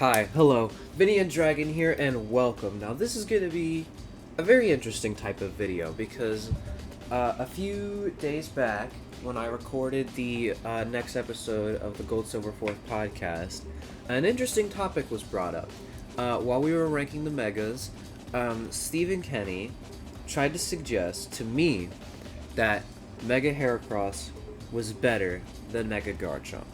Hi, hello, Vinny and Dragon here, and welcome. Now, this is going to be a very interesting type of video because a few days back, when I recorded the next episode of the Gold Silver Fourth podcast, an interesting topic was brought up. While we were ranking the megas, Stephen Kenny tried to suggest to me that Mega Heracross was better than Mega Garchomp.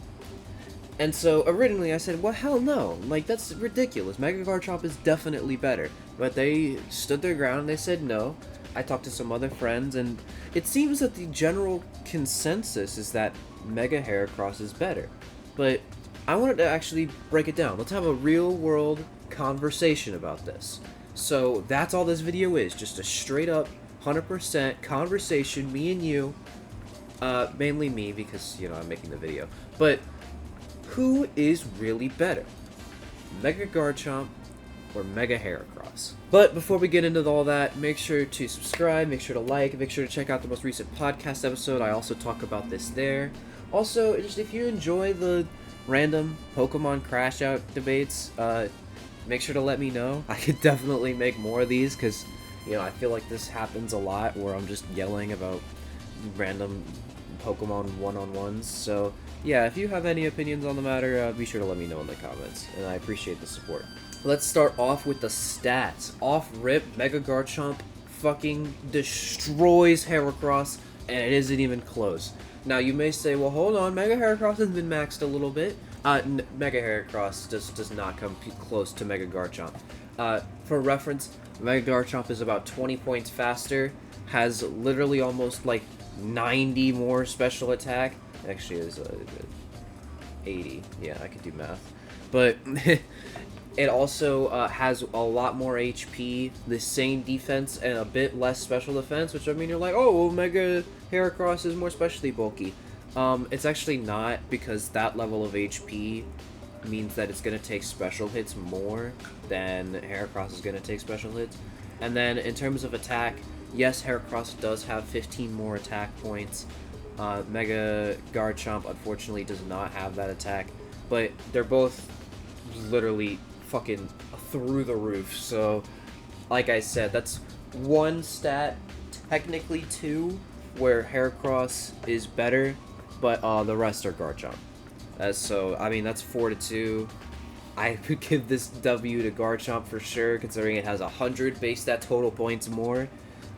And so originally I said, well, hell no. Like, that's ridiculous. Mega Garchomp is definitely better. But they stood their ground and they said no. I talked to some other friends, and it seems that the general consensus is that Mega Heracross is better. But I wanted to actually break it down. Let's have a real world conversation about this. So that's all this video is. Just a straight up 100% conversation, me and you. Mainly me because, I'm making the video. But who is really better, Mega Garchomp or Mega Heracross? But before we get into all that, make sure to subscribe, make sure to like, make sure to check out the most recent podcast episode. I also talk about this there. Also, just if you enjoy the random Pokemon Crash Out debates, make sure to let me know. I could definitely make more of these because, I feel like this happens a lot where I'm just yelling about random Pokemon one-on-ones. So yeah, if you have any opinions on the matter, be sure to let me know in the comments, and I appreciate the support. Let's start off with the stats. Off rip, Mega Garchomp fucking destroys Heracross, and it isn't even close. Now you may say, well, hold on, Mega Heracross has been maxed a little bit. Mega Heracross does not come close to Mega Garchomp. For reference, Mega Garchomp is about 20 points faster, has literally almost like 90 more special attack. Actually, is 80. Yeah, I could do math. But it also has a lot more HP, the same defense, and a bit less special defense, which I mean, you're like, oh, well, Mega Heracross is more specially bulky. It's actually not, because that level of HP means that it's going to take special hits more than Heracross is going to take special hits. And then in terms of attack, yes, Heracross does have 15 more attack points. Mega Garchomp, unfortunately, does not have that attack, but they're both literally fucking through the roof. So, like I said, that's one stat, technically two, where Heracross is better, but the rest are Garchomp. So, I mean, that's 4-2. I would give this W to Garchomp for sure, considering it has 100 base stat total points more.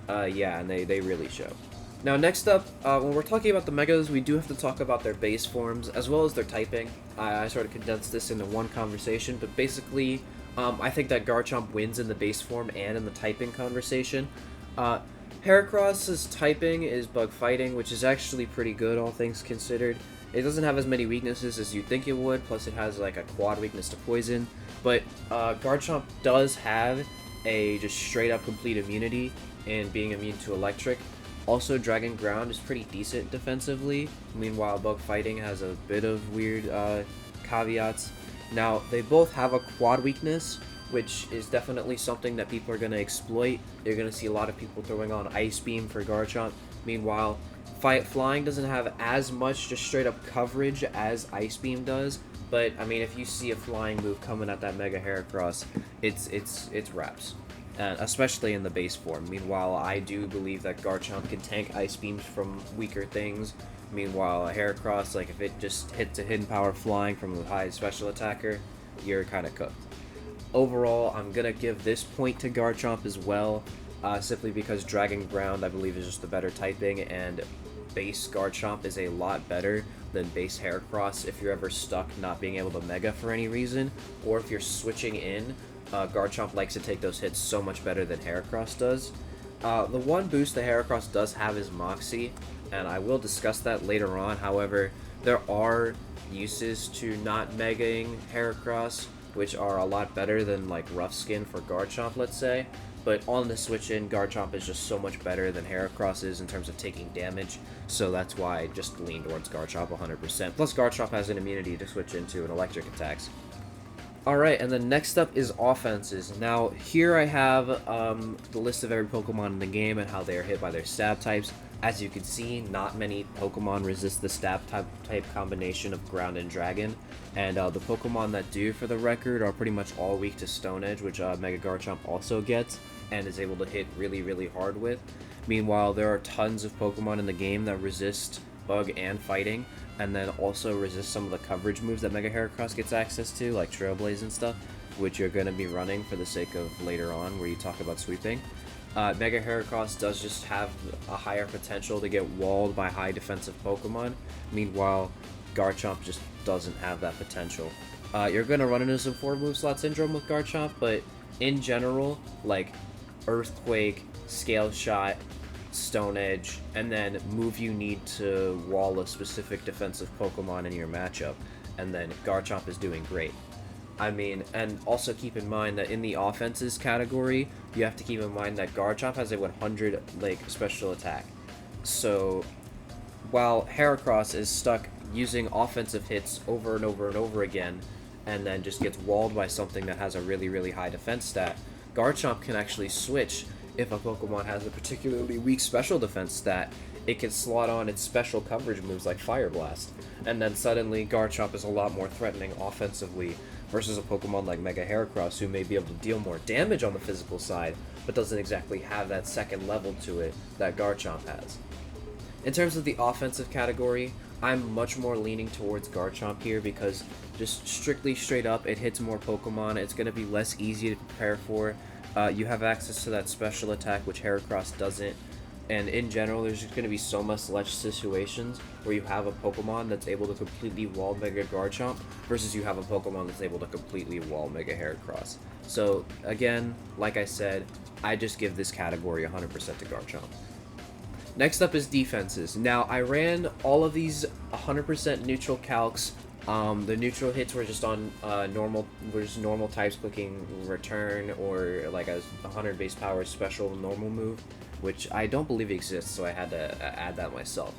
Yeah, and they really show. Now, next up, when we're talking about the Megas, we do have to talk about their base forms, as well as their typing. I sort of condensed this into one conversation, but basically, I think that Garchomp wins in the base form and in the typing conversation. Heracross's typing is Bug Fighting, which is actually pretty good, all things considered. It doesn't have as many weaknesses as you'd think it would, plus it has like a quad weakness to Poison, but Garchomp does have a just straight up complete immunity in being immune to Electric. Also, Dragon Ground is pretty decent defensively. Meanwhile, Bug Fighting has a bit of weird caveats. Now, they both have a quad weakness, which is definitely something that people are going to exploit. You're going to see a lot of people throwing on Ice Beam for Garchomp. Meanwhile, Flying doesn't have as much just straight up coverage as Ice Beam does. But, I mean, if you see a Flying move coming at that Mega Heracross, it's wraps. Especially in the base form. Meanwhile, I do believe that Garchomp can tank Ice Beams from weaker things. Meanwhile, a Heracross, like if it just hits a Hidden Power Flying from a high special attacker, you're kind of cooked. Overall, I'm going to give this point to Garchomp as well, simply because Dragon Ground, I believe, is just the better typing, and base Garchomp is a lot better than base Heracross if you're ever stuck not being able to Mega for any reason, or if you're switching in. Garchomp likes to take those hits so much better than Heracross does. The one boost that Heracross does have is Moxie, and I will discuss that later on. However, there are uses to not Megaing Heracross, which are a lot better than like Rough Skin for Garchomp, let's say. But on the switch in, Garchomp is just so much better than Heracross is in terms of taking damage, so that's why I just lean towards Garchomp 100%. Plus, Garchomp has an immunity to switch into an electric attacks. Alright, and then next up is offenses. Now, here I have the list of every Pokemon in the game and how they are hit by their stab types. As you can see, not many Pokemon resist the stab type combination of Ground and Dragon, and the Pokemon that do, for the record, are pretty much all weak to Stone Edge, which Mega Garchomp also gets, and is able to hit really, really hard with. Meanwhile, there are tons of Pokemon in the game that resist Bug and Fighting, and then also resist some of the coverage moves that Mega Heracross gets access to, like Trailblaze and stuff, which you're going to be running for the sake of later on, where you talk about sweeping. Mega Heracross does just have a higher potential to get walled by high defensive Pokemon. Meanwhile, Garchomp just doesn't have that potential. You're going to run into some 4-move slot syndrome with Garchomp, but in general, like Earthquake, Scale Shot, Stone Edge, and then move you need to wall a specific defensive Pokemon in your matchup, and then Garchomp is doing great. I mean, and also keep in mind that in the offenses category, you have to keep in mind that Garchomp has a 100 like special attack. So while Heracross is stuck using offensive hits over and over and over again, and then just gets walled by something that has a really, really high defense stat, Garchomp can actually switch if a Pokemon has a particularly weak special defense stat. It can slot on its special coverage moves like Fire Blast, and then suddenly Garchomp is a lot more threatening offensively versus a Pokemon like Mega Heracross, who may be able to deal more damage on the physical side, but doesn't exactly have that second level to it that Garchomp has. In terms of the offensive category, I'm much more leaning towards Garchomp here because just strictly straight up, it hits more Pokemon, it's going to be less easy to prepare for. You have access to that special attack, which Heracross doesn't. And in general, there's just going to be so much less situations where you have a Pokemon that's able to completely wall Mega Garchomp versus you have a Pokemon that's able to completely wall Mega Heracross. So, again, like I said, I just give this category 100% to Garchomp. Next up is defenses. Now, I ran all of these 100% neutral calcs. The neutral hits were just on normal types clicking return or like a 100 base power special normal move, which I don't believe exists, so I had to add that myself.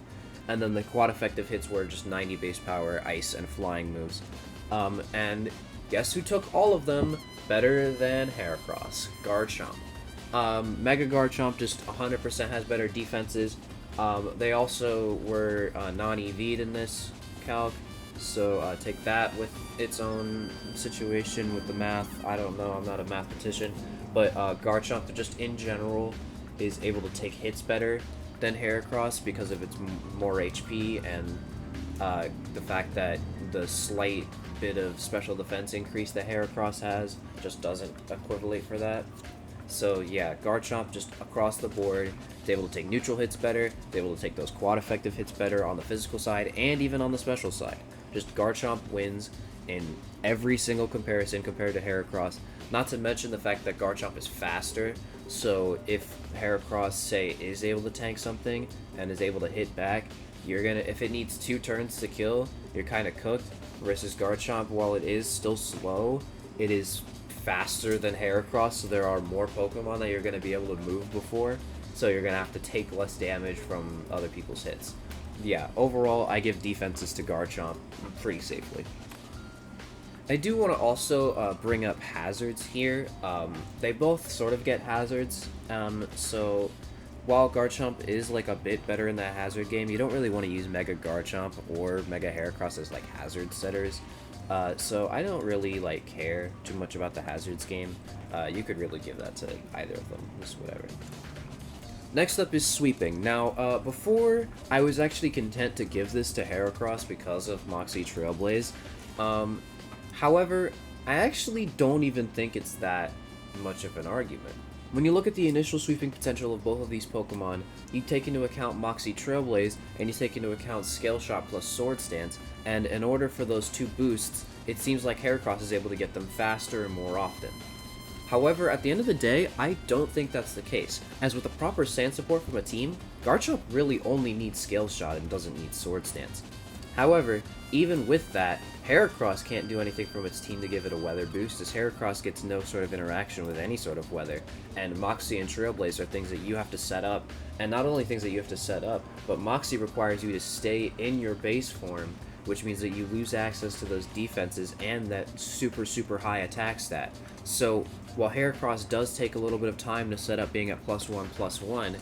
And then the quad effective hits were just 90 base power, ice, and flying moves. And guess who took all of them better than Heracross? Garchomp. Mega Garchomp just 100% has better defenses. They also were non-EV'd in this calc, so take that with its own situation with the math. I don't know, I'm not a mathematician, but Garchomp just in general is able to take hits better than Heracross because of its more HP and the fact that the slight bit of special defense increase that Heracross has just doesn't equivalent for that. So yeah, Garchomp just across the board is able to take neutral hits better, is able to take those quad effective hits better on the physical side and even on the special side. Just Garchomp wins in every single comparison compared to Heracross, not to mention the fact that Garchomp is faster, so if Heracross, say, is able to tank something and is able to hit back, if it needs 2 turns to kill, you're kind of cooked, versus Garchomp, while it is still slow, it is faster than Heracross, so there are more Pokemon that you're going to be able to move before, so you're going to have to take less damage from other people's hits. Yeah, overall, I give defenses to Garchomp pretty safely. I do want to also bring up hazards here. They both sort of get hazards, so while Garchomp is like a bit better in that hazard game, you don't really want to use Mega Garchomp or Mega Heracross as like hazard setters. So I don't really like care too much about the hazards game. You could really give that to either of them, just whatever. Next up is sweeping. Now, before, I was actually content to give this to Heracross because of Moxie Trailblaze. However, I actually don't even think it's that much of an argument. When you look at the initial sweeping potential of both of these Pokemon, you take into account Moxie Trailblaze, and you take into account Scale Shot plus Sword Stance, and in order for those 2 boosts, it seems like Heracross is able to get them faster and more often. However, at the end of the day, I don't think that's the case, as with the proper sand support from a team, Garchomp really only needs Scale Shot and doesn't need Sword Stance. However, even with that, Heracross can't do anything from its team to give it a weather boost, as Heracross gets no sort of interaction with any sort of weather, and Moxie and Trailblaze are things that you have to set up, and not only things that you have to set up, but Moxie requires you to stay in your base form, which means that you lose access to those defenses and that super high attack stat. So, while Heracross does take a little bit of time to set up being at +1/+1,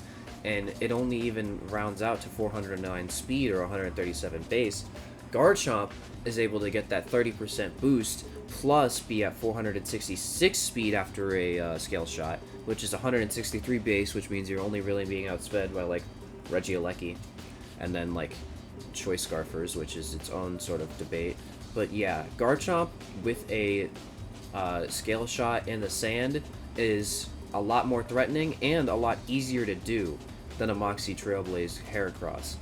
and it only even rounds out to 409 speed or 137 base, Garchomp is able to get that 30% boost, plus be at 466 speed after a scale shot, which is 163 base, which means you're only really being outsped by, like, Regieleki, and then, like, Choice Scarfers, which is its own sort of debate. But yeah, Garchomp with a scale shot in the sand is a lot more threatening and a lot easier to do than a Moxie Trailblaze Heracross.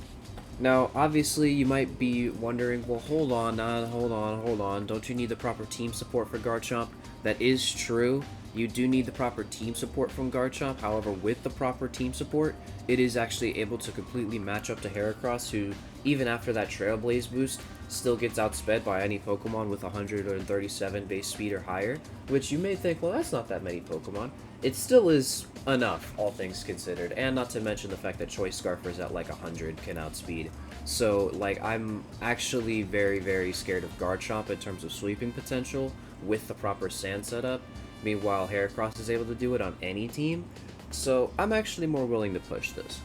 Now, obviously, you might be wondering, well, hold on, don't you need the proper team support for Garchomp? That is true. You do need the proper team support from Garchomp. However, with the proper team support, it is actually able to completely match up to Heracross, who, even after that Trailblaze boost, still gets outsped by any Pokemon with 137 base speed or higher, which you may think, well, that's not that many Pokemon. It still is enough, all things considered, and not to mention the fact that Choice Scarfers at like 100 can outspeed. So, like, I'm actually very, very scared of Garchomp in terms of sweeping potential with the proper sand setup. Meanwhile, Heracross is able to do it on any team, so I'm actually more willing to push this.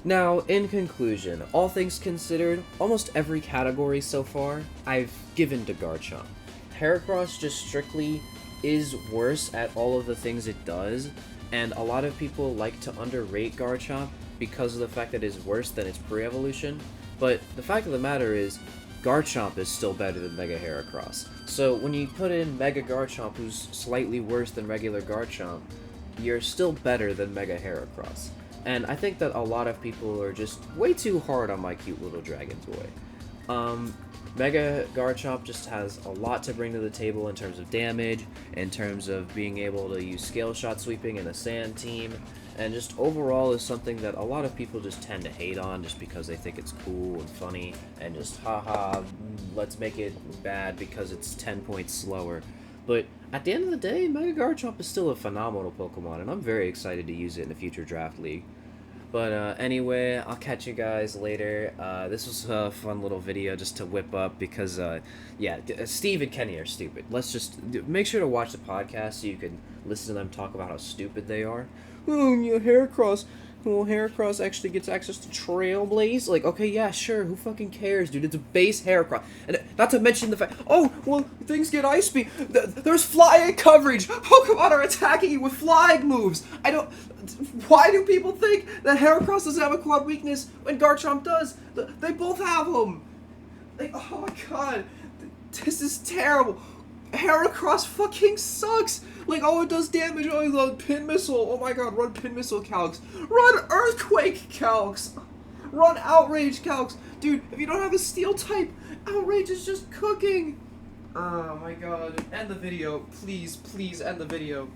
Now, in conclusion, all things considered, almost every category so far, I've given to Garchomp. Heracross just strictly is worse at all of the things it does, and a lot of people like to underrate Garchomp because of the fact that it is worse than its pre-evolution, but the fact of the matter is, Garchomp is still better than Mega Heracross. So when you put in Mega Garchomp, who's slightly worse than regular Garchomp, you're still better than Mega Heracross. And I think that a lot of people are just way too hard on my cute little dragon toy. Mega Garchomp just has a lot to bring to the table in terms of damage, in terms of being able to use scale shot sweeping in a sand team, and just overall is something that a lot of people just tend to hate on just because they think it's cool and funny, and just haha, let's make it bad because it's 10 points slower. But at the end of the day, Mega Garchomp is still a phenomenal Pokemon, and I'm very excited to use it in a future draft league. But anyway, I'll catch you guys later. This was a fun little video just to whip up because, yeah, Steve and Kenny are stupid. Let's just make sure to watch the podcast so you can listen to them talk about how stupid they are. Oh, yeah, Heracross. Well, Heracross actually gets access to Trailblaze? Like, okay, yeah, sure, who fucking cares, dude? It's a base Heracross. And not to mention the fact, oh, well, things get ice beam. There's flying coverage. Pokemon are attacking you with flying moves. Why do people think that Heracross doesn't have a quad weakness when Garchomp does? They both have them. Like, oh my god, this is terrible. Heracross fucking sucks! Like, oh, it does damage, oh, the Pin Missile, oh my god, run Pin Missile Calcs, run Earthquake Calcs, run Outrage Calcs, dude, if you don't have a Steel type, Outrage is just cooking! Oh my god, end the video, please, please end the video.